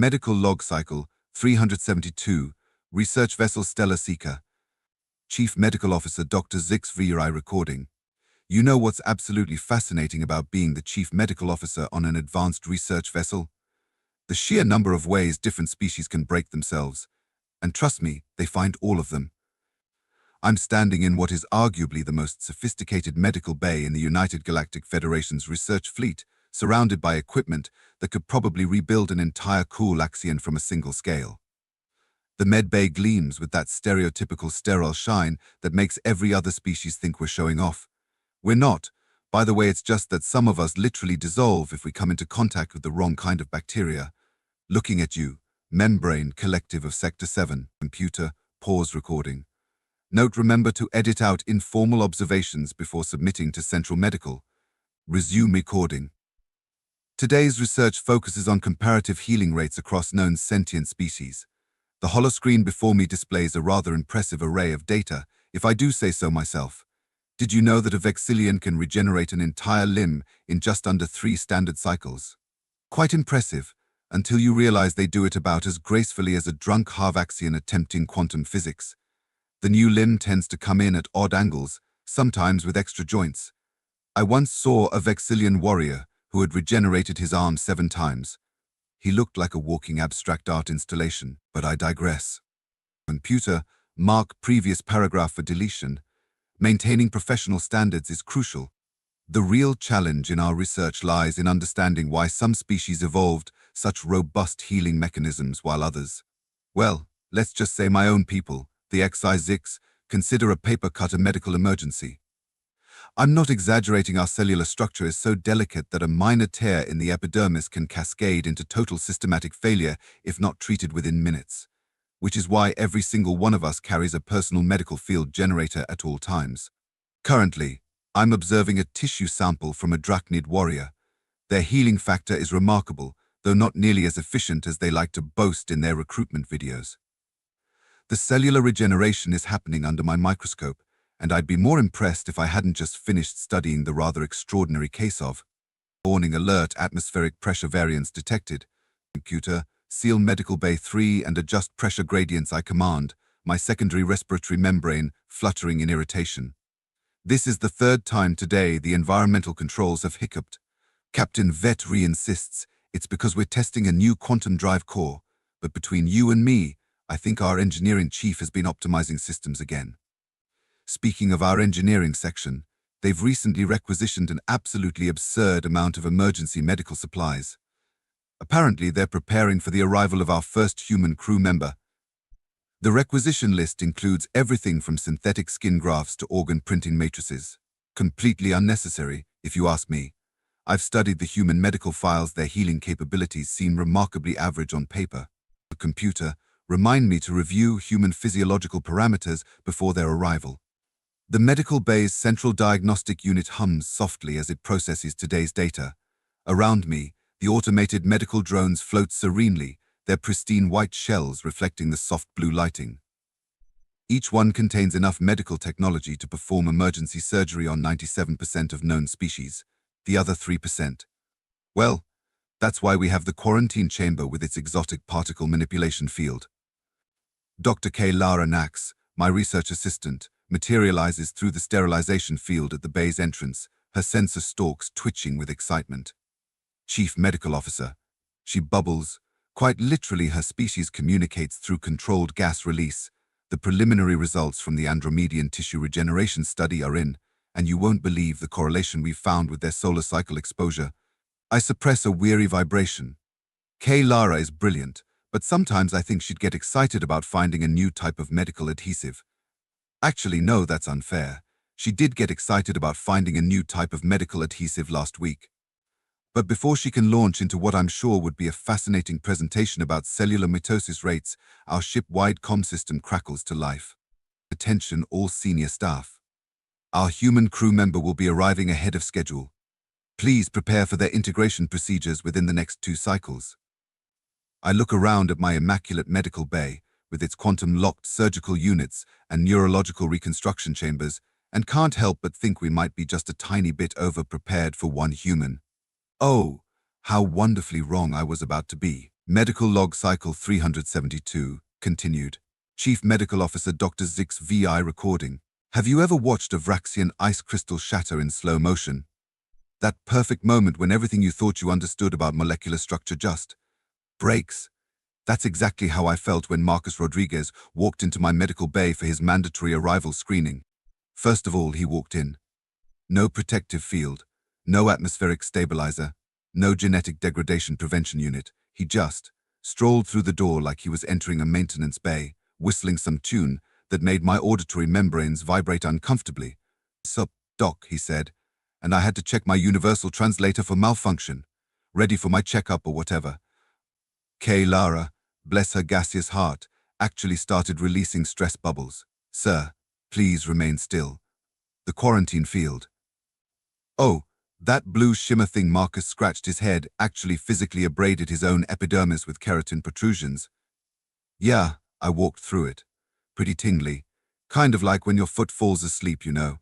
Medical Log Cycle 372, Research Vessel Stellar Seeker. Chief Medical Officer Dr. HFY recording. You know what's absolutely fascinating about being the Chief Medical Officer on an advanced research vessel? The sheer number of ways different species can break themselves. And trust me, they find all of them. I'm standing in what is arguably the most sophisticated medical bay in the United Galactic Federation's research fleet, surrounded by equipment that could probably rebuild an entire cool axion from a single scale. The med bay gleams with that stereotypical sterile shine that makes every other species think we're showing off. We're not. By the way, it's just that some of us literally dissolve if we come into contact with the wrong kind of bacteria. Looking at you, membrane collective of Sector 7, computer, pause recording. Note: remember to edit out informal observations before submitting to Central Medical. Resume recording. Today's research focuses on comparative healing rates across known sentient species. The holoscreen before me displays a rather impressive array of data, if I do say so myself. Did you know that a vexillion can regenerate an entire limb in just under 3 standard cycles? Quite impressive, until you realize they do it about as gracefully as a drunk Harvaxian attempting quantum physics. The new limb tends to come in at odd angles, sometimes with extra joints. I once saw a vexillion warrior who had regenerated his arm 7 times. He looked like a walking abstract art installation, but I digress. Computer, mark previous paragraph for deletion. Maintaining professional standards is crucial. The real challenge in our research lies in understanding why some species evolved such robust healing mechanisms while others, well, let's just say my own people, the XI-6, consider a paper cut a medical emergency. I'm not exaggerating. Our cellular structure is so delicate that a minor tear in the epidermis can cascade into total systematic failure if not treated within minutes, which is why every single one of us carries a personal medical field generator at all times. Currently, I'm observing a tissue sample from a drachnid warrior. Their healing factor is remarkable, though not nearly as efficient as they like to boast in their recruitment videos. The cellular regeneration is happening under my microscope, and I'd be more impressed if I hadn't just finished studying the rather extraordinary case of warning alert: atmospheric pressure variance detected. Computer, seal medical bay 3 and adjust pressure gradients. I command, my secondary respiratory membrane fluttering in irritation. This is the 3rd time today the environmental controls have hiccuped. Captain Vet insists it's because we're testing a new quantum drive core, but between you and me, I think our engineering chief has been optimizing systems again. Speaking of our engineering section, they've recently requisitioned an absolutely absurd amount of emergency medical supplies. Apparently, they're preparing for the arrival of our first human crew member. The requisition list includes everything from synthetic skin grafts to organ printing matrices. Completely unnecessary, if you ask me. I've studied the human medical files. Their healing capabilities seem remarkably average on paper. The computer, remind me to review human physiological parameters before their arrival. The medical bay's central diagnostic unit hums softly as it processes today's data. Around me, the automated medical drones float serenely, their pristine white shells reflecting the soft blue lighting. Each one contains enough medical technology to perform emergency surgery on 97% of known species, the other 3%. Well, that's why we have the quarantine chamber with its exotic particle manipulation field. Dr. K. Lara Nax, my research assistant, materializes through the sterilization field at the bay's entrance, her sensor stalks twitching with excitement. Chief Medical Officer. She bubbles. Quite literally, her species communicates through controlled gas release. The preliminary results from the Andromedian tissue regeneration study are in, and you won't believe the correlation we've found with their solar cycle exposure. I suppress a weary vibration. K. Lara is brilliant, but sometimes I think she'd get excited about finding a new type of medical adhesive. Actually, no, that's unfair. She did get excited about finding a new type of medical adhesive last week. But before she can launch into what I'm sure would be a fascinating presentation about cellular mitosis rates, our ship-wide comm system crackles to life. Attention all senior staff. Our human crew member will be arriving ahead of schedule. Please prepare for their integration procedures within the next 2 cycles. I look around at my immaculate medical bay, with its quantum-locked surgical units and neurological reconstruction chambers, and can't help but think we might be just a tiny bit over-prepared for one human. Oh, how wonderfully wrong I was about to be. Medical Log Cycle 372, continued. Chief Medical Officer Dr. HFY recording. Have you ever watched a Vraxian ice crystal shatter in slow motion? That perfect moment when everything you thought you understood about molecular structure just breaks. That's exactly how I felt when Marcus Rodriguez walked into my medical bay for his mandatory arrival screening. First of all, he walked in. No protective field, no atmospheric stabilizer, no genetic degradation prevention unit. He just strolled through the door like he was entering a maintenance bay, whistling some tune that made my auditory membranes vibrate uncomfortably. "Sup, doc," he said, and I had to check my universal translator for malfunction. Ready for my checkup or whatever. Lara, bless her gaseous heart, actually started releasing stress bubbles. "Sir, please remain still. The quarantine field." "Oh, that blue shimmer thing." Marcus scratched his head, actually physically abraded his own epidermis with keratin protrusions. "Yeah, I walked through it. Pretty tingly. Kind of like when your foot falls asleep, you know."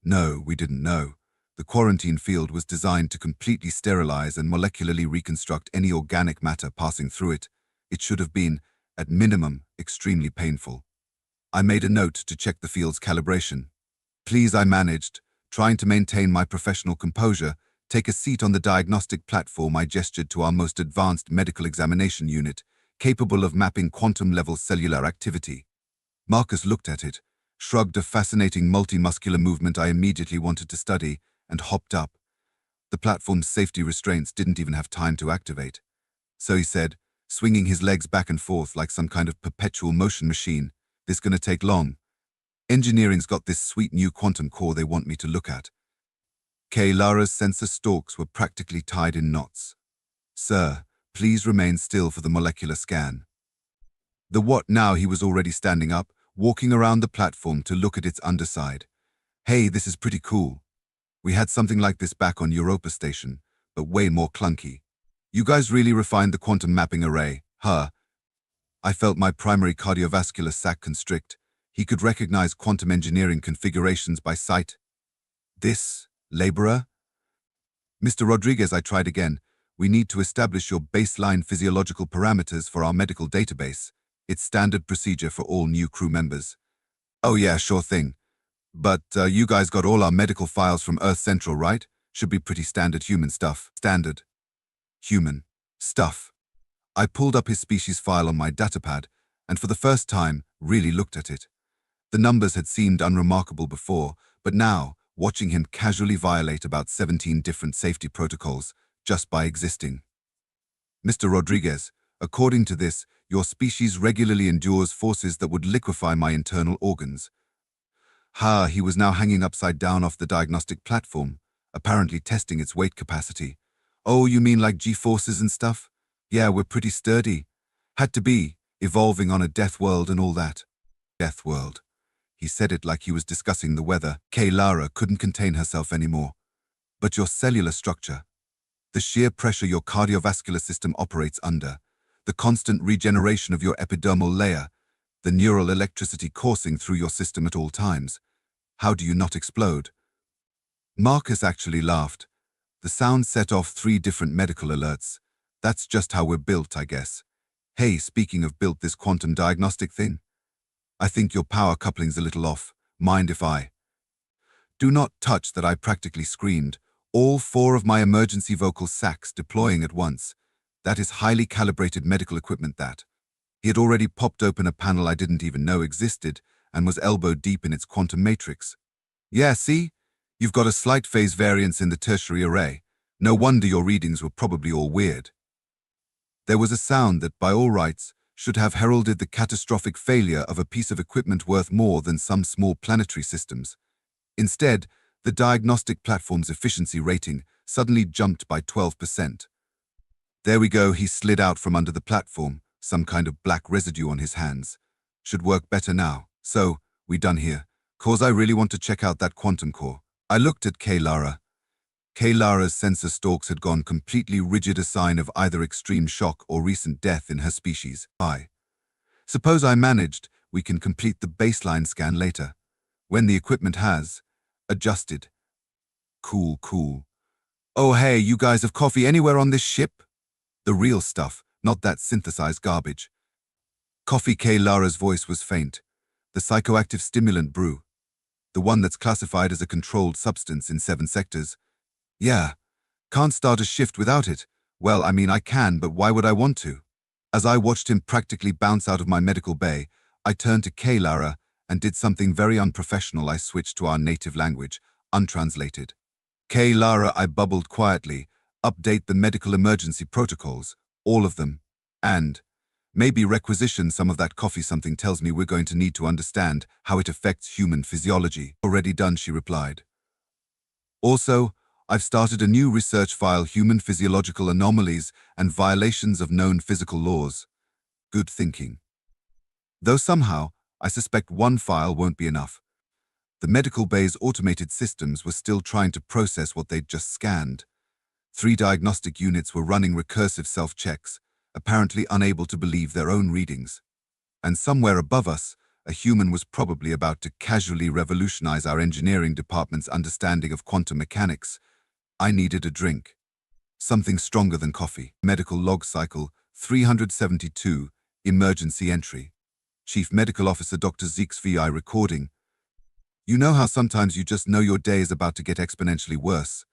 No, we didn't know. The quarantine field was designed to completely sterilize and molecularly reconstruct any organic matter passing through it. It should have been, at minimum, extremely painful. I made a note to check the field's calibration. "Please," I managed, trying to maintain my professional composure. "Take a seat on the diagnostic platform." I gestured to our most advanced medical examination unit, capable of mapping quantum-level cellular activity. Marcus looked at it, shrugged a fascinating multimuscular movement I immediately wanted to study, and hopped up. The platform's safety restraints didn't even have time to activate. So he said, swinging his legs back and forth like some kind of perpetual motion machine, "This gonna take long. Engineering's got this sweet new quantum core they want me to look at." Lara's sensor stalks were practically tied in knots. "Sir, please remain still for the molecular scan." The what now? He was already standing up, walking around the platform to look at its underside. "Hey, this is pretty cool. We had something like this back on Europa Station, but way more clunky. You guys really refined the quantum mapping array, huh?" I felt my primary cardiovascular sac constrict. He could recognize quantum engineering configurations by sight. "This, laborer?" "Mr. Rodriguez," I tried again. "We need to establish your baseline physiological parameters for our medical database. It's standard procedure for all new crew members." "Oh yeah, sure thing. But you guys got all our medical files from Earth Central, right? Should be pretty standard human stuff." "Standard human stuff." I pulled up his species file on my datapad, and for the first time, really looked at it. The numbers had seemed unremarkable before, but now, watching him casually violate about 17 different safety protocols just by existing. "Mr. Rodriguez, according to this, your species regularly endures forces that would liquefy my internal organs." He was now hanging upside down off the diagnostic platform, apparently testing its weight capacity. "Oh, you mean like G-forces and stuff? Yeah, we're pretty sturdy. Had to be, evolving on a death world and all that." "Death world." He said it like he was discussing the weather. Lara couldn't contain herself anymore. "But your cellular structure, the sheer pressure your cardiovascular system operates under, the constant regeneration of your epidermal layer, the neural electricity coursing through your system at all times. How do you not explode?" Marcus actually laughed. The sound set off 3 different medical alerts. "That's just how we're built, I guess. Hey, speaking of built, this quantum diagnostic thing? I think your power coupling's a little off. Mind if I—" "Do not touch," that I practically screamed, all 4 of my emergency vocal sacs deploying at once. "That is highly calibrated medical equipment that." He had already popped open a panel I didn't even know existed and was elbow deep in its quantum matrix. "Yeah, see? You've got a slight phase variance in the tertiary array. No wonder your readings were probably all weird." There was a sound that, by all rights, should have heralded the catastrophic failure of a piece of equipment worth more than some small planetary systems. Instead, the diagnostic platform's efficiency rating suddenly jumped by 12%. "There we go," he slid out from under the platform, some kind of black residue on his hands. "Should work better now. So, we done here. 'Cause I really want to check out that quantum core." I looked at Lara. Lara's sensor stalks had gone completely rigid, a sign of either extreme shock or recent death in her species. "I suppose I managed. We can complete the baseline scan later, when the equipment has adjusted." Cool. "Oh hey, you guys have coffee anywhere on this ship?" "The real stuff, Not that synthesized garbage. Coffee. K. Lara's voice was faint. The psychoactive stimulant brew. The one that's classified as a controlled substance in 7 sectors. Yeah. Can't start a shift without it. Well, I mean, I can, but why would I want to? As I watched him practically bounce out of my medical bay, I turned to K. Lara and did something very unprofessional. I switched to our native language, untranslated. K. Lara, I bubbled quietly, update the medical emergency protocols, all of them, and maybe requisition some of that coffee. Something tells me we're going to need to understand how it affects human physiology. Already done, she replied. Also, I've started a new research file, Human Physiological Anomalies and Violations of Known Physical Laws. Good thinking. Though somehow, I suspect one file won't be enough. The medical bay's automated systems were still trying to process what they'd just scanned. 3 diagnostic units were running recursive self-checks, apparently unable to believe their own readings. And somewhere above us, a human was probably about to casually revolutionize our engineering department's understanding of quantum mechanics. I needed a drink. Something stronger than coffee. Medical log cycle 372, emergency entry. Chief Medical Officer Dr. HFY recording. You know how sometimes you just know your day is about to get exponentially worse?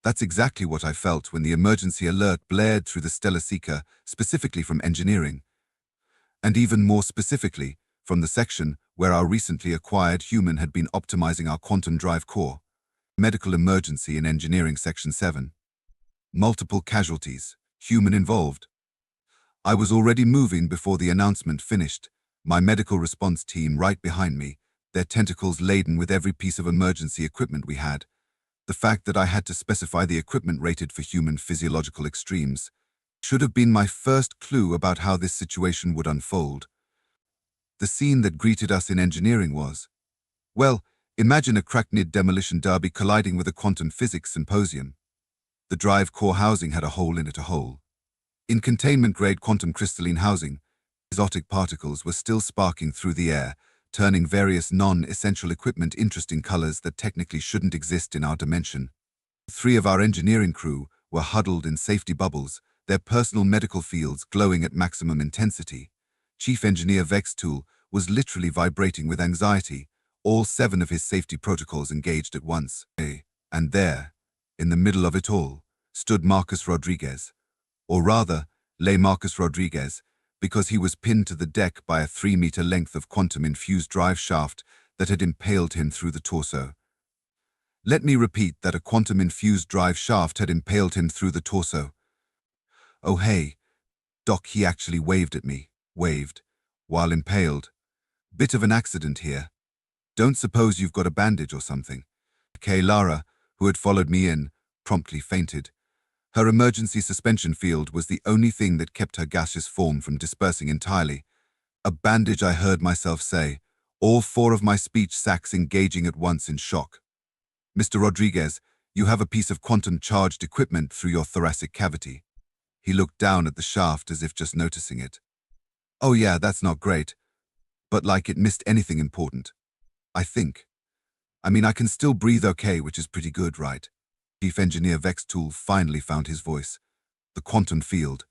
That's exactly what I felt when the emergency alert blared through the Stellar Seeker, specifically from engineering. And even more specifically, from the section where our recently acquired human had been optimizing our quantum drive core. Medical emergency in engineering section 7. Multiple casualties, human involved. I was already moving before the announcement finished, my medical response team right behind me, their tentacles laden with every piece of emergency equipment we had. The fact that I had to specify the equipment rated for human physiological extremes should have been my first clue about how this situation would unfold. The scene that greeted us in engineering was, well, imagine a cracknid demolition derby colliding with a quantum physics symposium. The drive core housing had a hole in it, a hole. In containment-grade quantum crystalline housing, exotic particles were still sparking through the air, turning various non-essential equipment interesting colors that technically shouldn't exist in our dimension. 3 of our engineering crew were huddled in safety bubbles, their personal medical fields glowing at maximum intensity. Chief Engineer Vextool was literally vibrating with anxiety, all 7 of his safety protocols engaged at once. And there, in the middle of it all, stood Marcus Rodriguez. Or rather, lay Marcus Rodriguez, because he was pinned to the deck by a 3-meter length of quantum-infused drive shaft that had impaled him through the torso. Let me repeat that a quantum-infused drive shaft had impaled him through the torso. Oh hey, Doc, he actually waved at me, while impaled. Bit of an accident here. Don't suppose you've got a bandage or something? K. Lara, who had followed me in, promptly fainted. Her emergency suspension field was the only thing that kept her gaseous form from dispersing entirely. A bandage, I heard myself say, all 4 of my speech sacs engaging at once in shock. Mr. Rodriguez, you have a piece of quantum-charged equipment through your thoracic cavity. He looked down at the shaft as if just noticing it. Oh yeah, that's not great. But like it missed anything important. I think. I mean, I can still breathe okay, which is pretty good, right? Chief Engineer Vextool finally found his voice. The quantum field.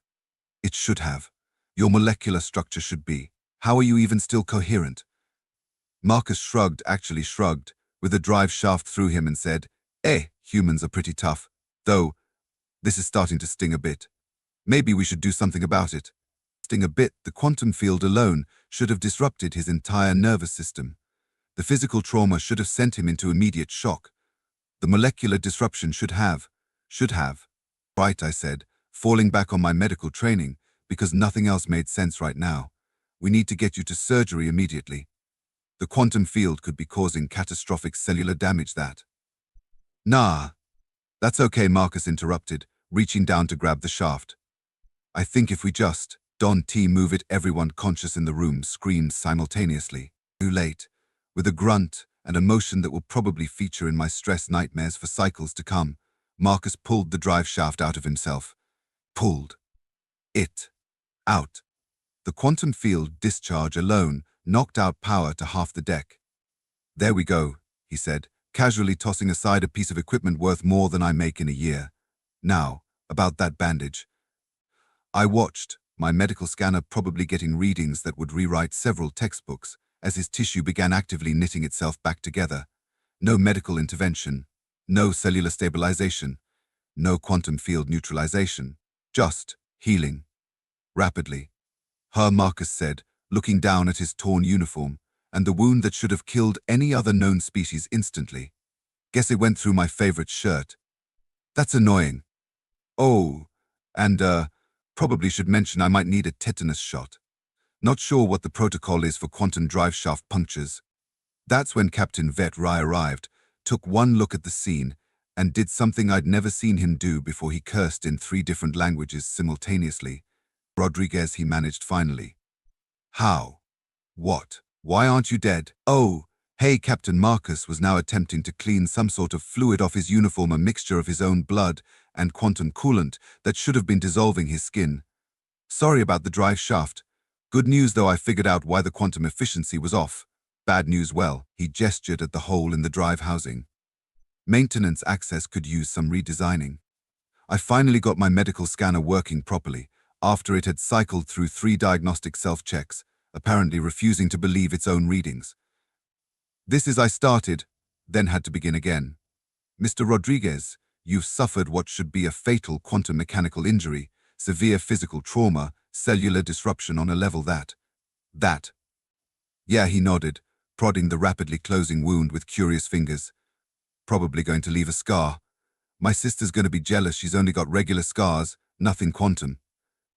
It should have. Your molecular structure should be. How are you even still coherent? Marcus actually shrugged, with a drive shaft through him and said, humans are pretty tough. Though, this is starting to sting a bit. Maybe we should do something about it. Sting a bit, the quantum field alone should have disrupted his entire nervous system. The physical trauma should have sent him into immediate shock. The molecular disruption should have. Right, I said, falling back on my medical training, because nothing else made sense right now. We need to get you to surgery immediately. The quantum field could be causing catastrophic cellular damage that. Nah. That's okay, Marcus interrupted, reaching down to grab the shaft. I think if we just, move it, everyone conscious in the room screamed simultaneously. Too late. With a grunt and a motion that will probably feature in my stress nightmares for cycles to come, Marcus pulled the drive shaft out of himself. Pulled it out. The quantum field discharge alone knocked out power to half the deck. There we go, he said, casually tossing aside a piece of equipment worth more than I make in a year. Now, about that bandage. I watched, my medical scanner probably getting readings that would rewrite several textbooks as his tissue began actively knitting itself back together. No medical intervention, no cellular stabilization, no quantum field neutralization, just healing. Rapidly. Marcus said, looking down at his torn uniform, and the wound that should have killed any other known species instantly. Guess it went through my favorite shirt. That's annoying. Oh, and, probably should mention I might need a tetanus shot. Not sure what the protocol is for quantum drive shaft punctures. That's when Captain HFY arrived, took one look at the scene, and did something I'd never seen him do before. He cursed in 3 different languages simultaneously. Rodriguez, he managed finally. How? What? Why aren't you dead? Oh, hey, Captain Marcus was now attempting to clean some sort of fluid off his uniform, a mixture of his own blood and quantum coolant that should have been dissolving his skin. Sorry about the drive shaft. Good news though, I figured out why the quantum efficiency was off. Bad news, well, he gestured at the hole in the drive housing. Maintenance access could use some redesigning. I finally got my medical scanner working properly, after it had cycled through 3 diagnostic self-checks, apparently refusing to believe its own readings. This is I started, then had to begin again. Mr. Rodriguez, you've suffered what should be a fatal quantum mechanical injury, severe physical trauma, cellular disruption on a level that. Yeah, he nodded, prodding the rapidly closing wound with curious fingers. Probably going to leave a scar. My sister's going to be jealous, she's only got regular scars, nothing quantum.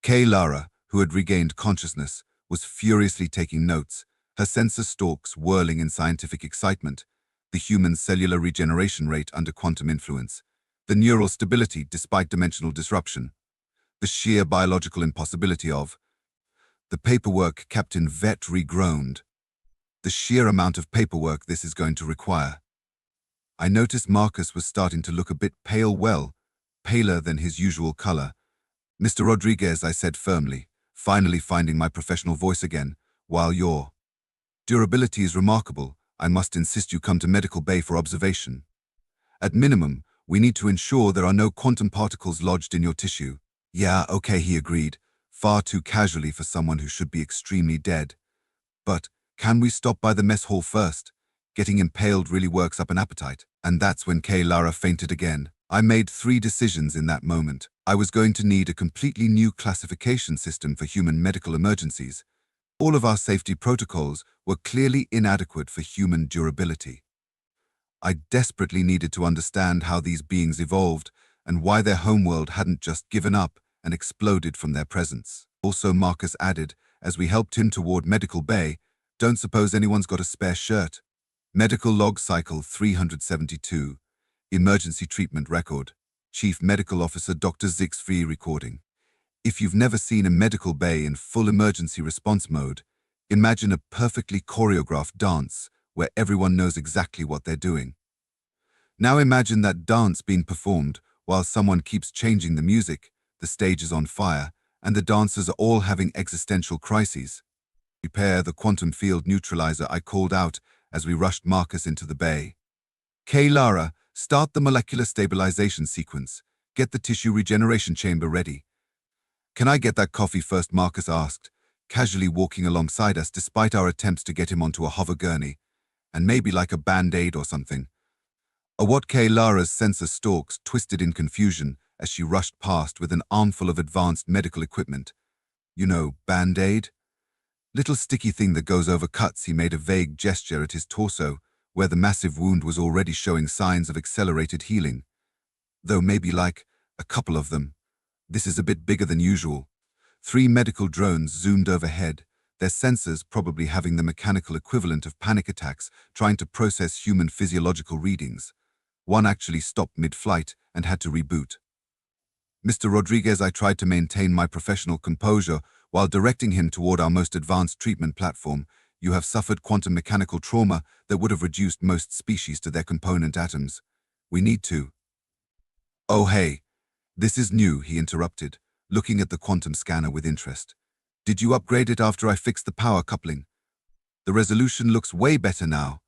Lara, who had regained consciousness, was furiously taking notes, her sensor stalks whirling in scientific excitement, the human cellular regeneration rate under quantum influence, the neural stability despite dimensional disruption, the sheer biological impossibility of the paperwork. Captain HFY groaned. The sheer amount of paperwork this is going to require. I noticed Marcus was starting to look a bit pale, well, paler than his usual color. Mr. Rodriguez, I said firmly, finally finding my professional voice again, while your durability is remarkable, I must insist you come to medical bay for observation. At minimum, we need to ensure there are no quantum particles lodged in your tissue. Yeah, okay, he agreed, far too casually for someone who should be extremely dead. But can we stop by the mess hall first? Getting impaled really works up an appetite. And that's when Lara fainted again. I made 3 decisions in that moment. I was going to need a completely new classification system for human medical emergencies. All of our safety protocols were clearly inadequate for human durability. I desperately needed to understand how these beings evolved and why their homeworld hadn't just given up and exploded from their presence. Also, Marcus added, as we helped him toward medical bay, don't suppose anyone's got a spare shirt. Medical log cycle 372. Emergency treatment record. Chief Medical Officer Dr. HFY recording. If you've never seen a medical bay in full emergency response mode, imagine a perfectly choreographed dance where everyone knows exactly what they're doing. Now imagine that dance being performed while someone keeps changing the music, the stage is on fire, and the dancers are all having existential crises. Prepare the quantum field neutralizer, I called out as we rushed Marcus into the bay. Lara, start the molecular stabilization sequence. Get the tissue regeneration chamber ready. Can I get that coffee first? Marcus asked, casually walking alongside us despite our attempts to get him onto a hover gurney. And maybe like a band-aid or something. What? Lara's sensor stalks twisted in confusion as she rushed past with an armful of advanced medical equipment. You know, band-aid? Little sticky thing that goes over cuts. He made a vague gesture at his torso, where the massive wound was already showing signs of accelerated healing. Though maybe like a couple of them. This is a bit bigger than usual. 3 medical drones zoomed overhead, their sensors probably having the mechanical equivalent of panic attacks, trying to process human physiological readings. One actually stopped mid-flight and had to reboot. Mr. Rodriguez, I tried to maintain my professional composure while directing him toward our most advanced treatment platform. You have suffered quantum mechanical trauma that would have reduced most species to their component atoms. We need to. Oh hey, this is new, he interrupted, looking at the quantum scanner with interest. Did you upgrade it after I fixed the power coupling? The resolution looks way better now.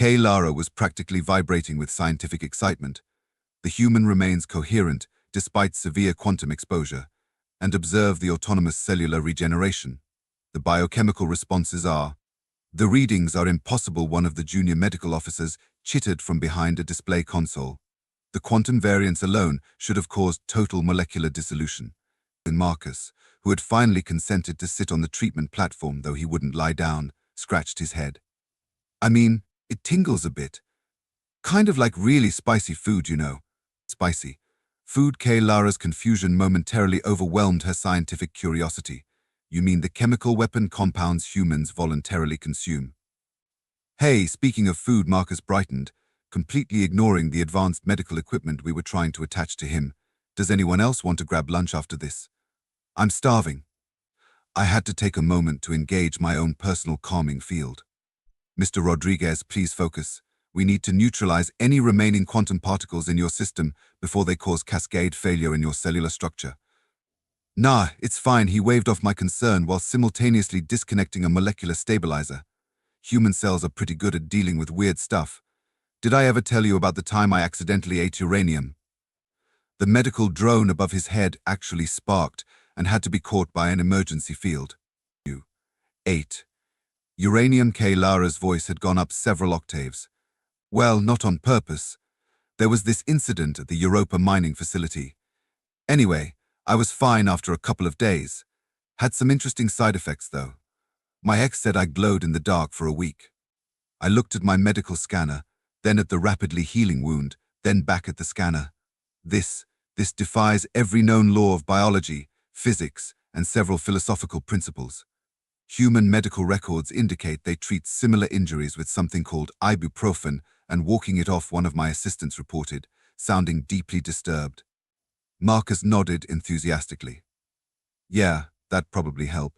Lara was practically vibrating with scientific excitement. The human remains coherent despite severe quantum exposure. and observe the autonomous cellular regeneration. The biochemical responses are. The readings are impossible. One of the junior medical officers chittered from behind a display console. The quantum variance alone should have caused total molecular dissolution. And Marcus, who had finally consented to sit on the treatment platform though he wouldn't lie down, scratched his head. I mean, it tingles a bit. Kind of like really spicy food, you know. Spicy. Food. Lara's confusion momentarily overwhelmed her scientific curiosity. You mean the chemical weapon compounds humans voluntarily consume? Hey, speaking of food, Marcus brightened, completely ignoring the advanced medical equipment we were trying to attach to him. Does anyone else want to grab lunch after this? I'm starving. I had to take a moment to engage my own personal calming field. Mr. Rodriguez, please focus. We need to neutralize any remaining quantum particles in your system before they cause cascade failure in your cellular structure. Nah, it's fine. He waved off my concern while simultaneously disconnecting a molecular stabilizer. Human cells are pretty good at dealing with weird stuff. Did I ever tell you about the time I accidentally ate uranium? The medical drone above his head actually sparked and had to be caught by an emergency field. You ate uranium. Lara's voice had gone up several octaves. Well, not on purpose. There was this incident at the Europa mining facility. Anyway, I was fine after a couple of days. Had some interesting side effects, though. My ex said I glowed in the dark for a week. I looked at my medical scanner, then at the rapidly healing wound, then back at the scanner. This defies every known law of biology, physics, and several philosophical principles. Human medical records indicate they treat similar injuries with something called ibuprofen, and walking it off, one of my assistants reported, sounding deeply disturbed. Marcus nodded enthusiastically. Yeah, that'd probably help.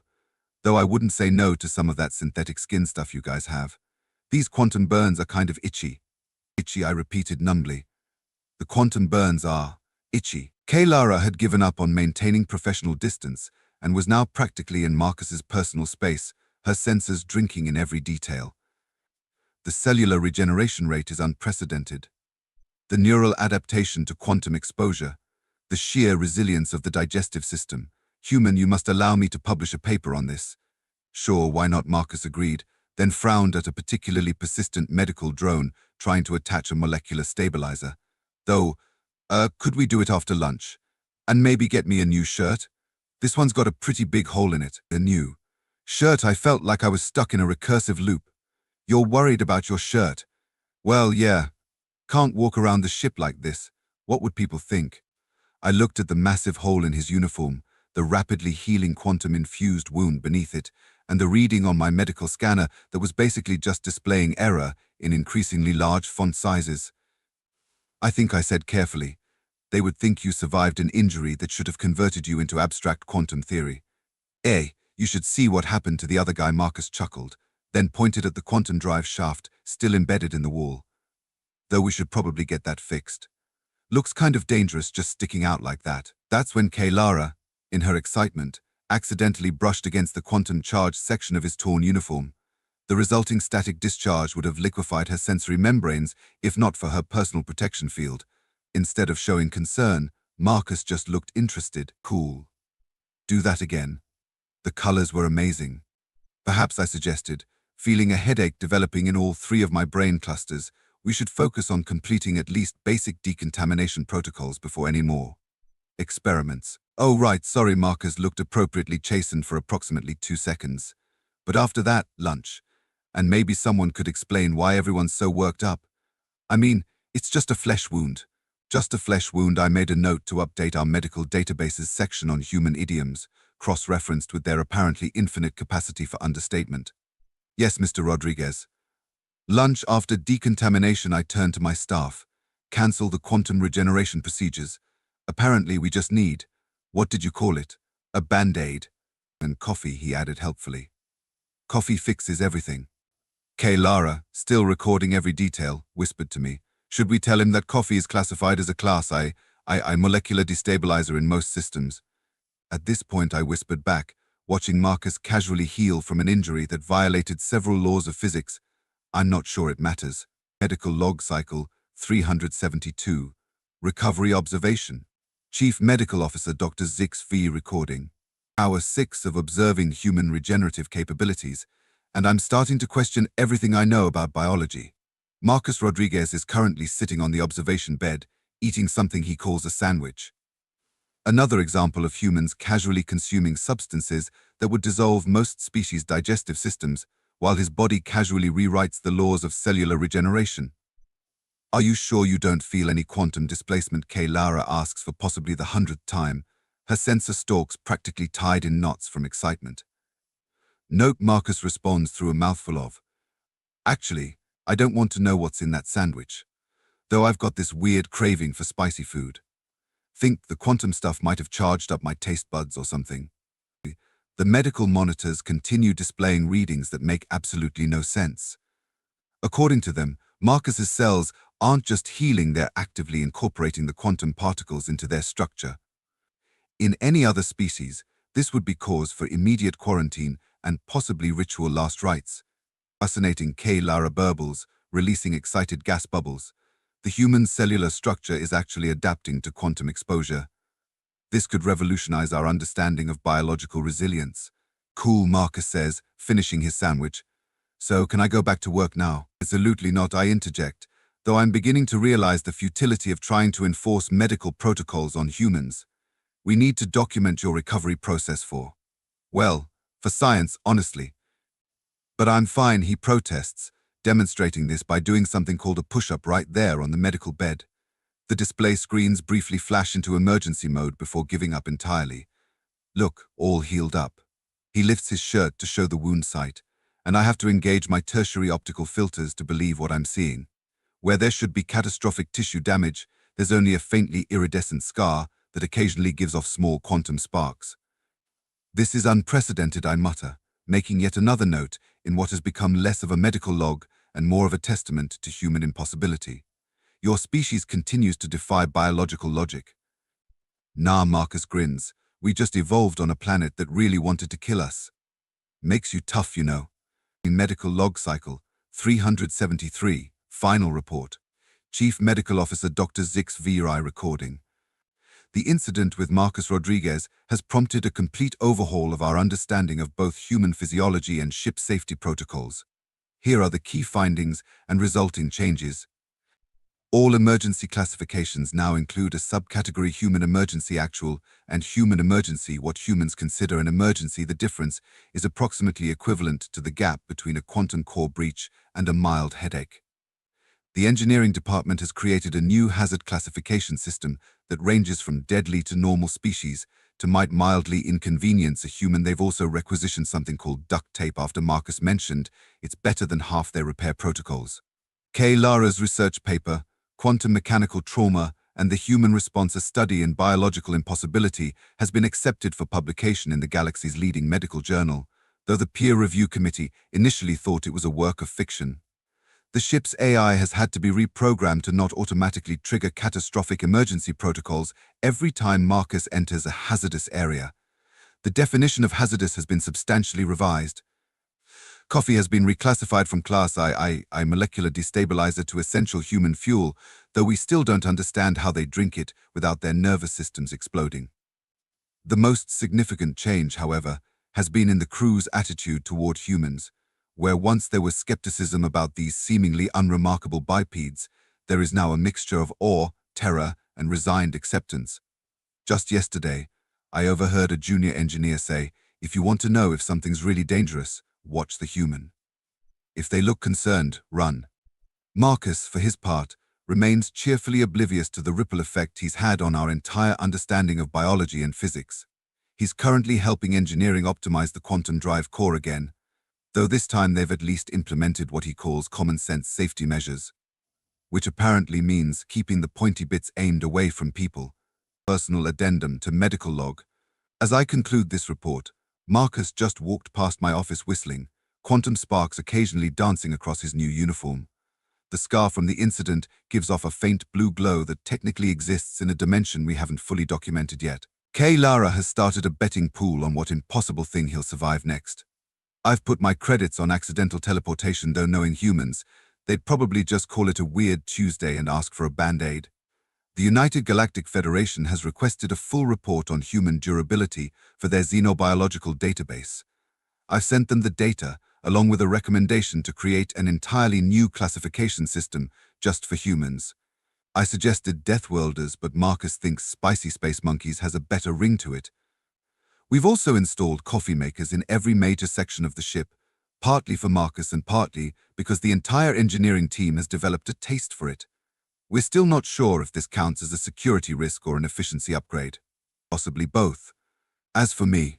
Though I wouldn't say no to some of that synthetic skin stuff you guys have. These quantum burns are kind of itchy. Itchy, I repeated numbly. The quantum burns are itchy. Lara had given up on maintaining professional distance and was now practically in Marcus's personal space, her senses drinking in every detail. The cellular regeneration rate is unprecedented. The neural adaptation to quantum exposure, the sheer resilience of the digestive system. Human, you must allow me to publish a paper on this. Sure, why not? Marcus agreed, then frowned at a particularly persistent medical drone trying to attach a molecular stabilizer. Though, could we do it after lunch? And maybe get me a new shirt? This one's got a pretty big hole in it. A new shirt? I felt like I was stuck in a recursive loop. You're worried about your shirt? Well, yeah. Can't walk around the ship like this. What would people think? I looked at the massive hole in his uniform, the rapidly healing quantum-infused wound beneath it, and the reading on my medical scanner that was basically just displaying error in increasingly large font sizes. I think I said carefully, they would think you survived an injury that should have converted you into abstract quantum theory. You should see what happened to the other guy. Marcus chuckled, then pointed at the quantum drive shaft still embedded in the wall. Though we should probably get that fixed. Looks kind of dangerous just sticking out like that. That's when Lara, in her excitement, accidentally brushed against the quantum-charged section of his torn uniform. The resulting static discharge would have liquefied her sensory membranes if not for her personal protection field. Instead of showing concern, Marcus just looked interested. Cool. Do that again. The colors were amazing. Perhaps, I suggested, feeling a headache developing in all three of my brain clusters, we should focus on completing at least basic decontamination protocols before any more experiments. Oh right, sorry. Marcus looked appropriately chastened for approximately 2 seconds. But after that, lunch. And maybe someone could explain why everyone's so worked up. I mean, it's just a flesh wound. Just a flesh wound. I made a note to update our medical databases section on human idioms, cross-referenced with their apparently infinite capacity for understatement. Yes, Mr. Rodriguez. Lunch. After decontamination, I turned to my staff. Cancel the quantum regeneration procedures. Apparently we just need, what did you call it? A band-aid. And coffee, he added helpfully. Coffee fixes everything. Lara, still recording every detail, whispered to me. Should we tell him that coffee is classified as a class I molecular destabilizer in most systems? At this point I whispered back, watching Marcus casually heal from an injury that violated several laws of physics. I'm not sure it matters. Medical log cycle 372. Recovery observation. Chief Medical Officer Dr. HFY recording. Hour 6 of observing human regenerative capabilities, and I'm starting to question everything I know about biology. Marcus Rodriguez is currently sitting on the observation bed, eating something he calls a sandwich. Another example of humans casually consuming substances that would dissolve most species' digestive systems, while his body casually rewrites the laws of cellular regeneration. Are you sure you don't feel any quantum displacement? Lara asks for possibly the 100th time, her sensor stalks practically tied in knots from excitement. Nope, Marcus responds through a mouthful of, "Actually, I don't want to know what's in that sandwich, though I've got this weird craving for spicy food. Think the quantum stuff might have charged up my taste buds or something." The medical monitors continue displaying readings that make absolutely no sense. According to them, Marcus's cells aren't just healing, they're actively incorporating the quantum particles into their structure. In any other species, this would be cause for immediate quarantine and possibly ritual last rites. Fascinating, Lara burbles, releasing excited gas bubbles. The human cellular structure is actually adapting to quantum exposure. This could revolutionize our understanding of biological resilience. Cool, Marcus says, finishing his sandwich. So, can I go back to work now? Absolutely not, I interject, though I'm beginning to realize the futility of trying to enforce medical protocols on humans. We need to document your recovery process for science, honestly. But I'm fine, he protests, demonstrating this by doing something called a push-up right there on the medical bed. The display screens briefly flash into emergency mode before giving up entirely. Look, all healed up. He lifts his shirt to show the wound site, and I have to engage my tertiary optical filters to believe what I'm seeing. Where there should be catastrophic tissue damage, there's only a faintly iridescent scar that occasionally gives off small quantum sparks. This is unprecedented, I mutter, making yet another note in what has become less of a medical log and more of a testament to human impossibility. Your species continues to defy biological logic. Nah, Marcus grins. We just evolved on a planet that really wanted to kill us. Makes you tough, you know. In Medical Log Cycle 373, Final Report. Chief Medical Officer Dr. HFY recording. The incident with Marcus Rodriguez has prompted a complete overhaul of our understanding of both human physiology and ship safety protocols. Here are the key findings and resulting changes. All emergency classifications now include a subcategory human emergency actual and human emergency, what humans consider an emergency. The difference is approximately equivalent to the gap between a quantum core breach and a mild headache. The engineering department has created a new hazard classification system that ranges from deadly to normal species to might mildly inconvenience a human. They've also requisitioned something called duct tape after Marcus mentioned it's better than half their repair protocols. Lara's research paper, Quantum Mechanical Trauma and the Human Response, a Study in Biological Impossibility, has been accepted for publication in the galaxy's leading medical journal, though the peer review committee initially thought it was a work of fiction. The ship's AI has had to be reprogrammed to not automatically trigger catastrophic emergency protocols every time Marcus enters a hazardous area. The definition of hazardous has been substantially revised. Coffee has been reclassified from Class I molecular destabilizer to essential human fuel, though we still don't understand how they drink it without their nervous systems exploding. The most significant change, however, has been in the crew's attitude toward humans. Where once there was skepticism about these seemingly unremarkable bipeds, there is now a mixture of awe, terror, and resigned acceptance. Just yesterday, I overheard a junior engineer say, "If you want to know if something's really dangerous, watch the human. If they look concerned, run." Marcus, for his part, remains cheerfully oblivious to the ripple effect he's had on our entire understanding of biology and physics. He's currently helping engineering optimize the quantum drive core again, though this time they've at least implemented what he calls common-sense safety measures, which apparently means keeping the pointy bits aimed away from people. Personal addendum to medical log. As I conclude this report, Marcus just walked past my office whistling, quantum sparks occasionally dancing across his new uniform. The scar from the incident gives off a faint blue glow that technically exists in a dimension we haven't fully documented yet. Lara has started a betting pool on what impossible thing he'll survive next. I've put my credits on accidental teleportation, though knowing humans, they'd probably just call it a weird Tuesday and ask for a band-aid. The United Galactic Federation has requested a full report on human durability for their xenobiological database. I've sent them the data, along with a recommendation to create an entirely new classification system just for humans. I suggested Deathworlders, but Marcus thinks Spicy Space Monkeys has a better ring to it. We've also installed coffee makers in every major section of the ship, partly for Marcus and partly because the entire engineering team has developed a taste for it. We're still not sure if this counts as a security risk or an efficiency upgrade. Possibly both. As for me,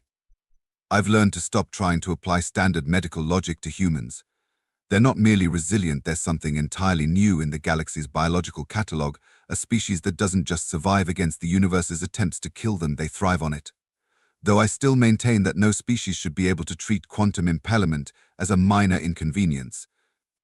I've learned to stop trying to apply standard medical logic to humans. They're not merely resilient, they're something entirely new in the galaxy's biological catalog, a species that doesn't just survive against the universe's attempts to kill them, they thrive on it. Though I still maintain that no species should be able to treat quantum impalement as a minor inconvenience.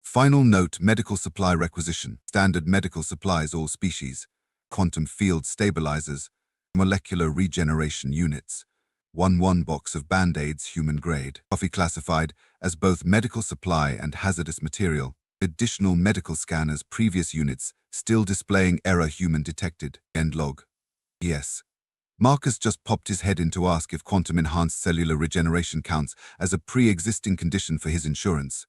Final note: medical supply requisition. Standard medical supplies, all species. Quantum field stabilizers. Molecular regeneration units. 1 box of Band-Aids, human grade. Coffee classified as both medical supply and hazardous material. Additional medical scanners, previous units still displaying error, human detected. End log. Yes. Marcus just popped his head in to ask if quantum-enhanced cellular regeneration counts as a pre-existing condition for his insurance.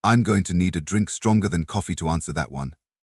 I'm going to need a drink stronger than coffee to answer that one.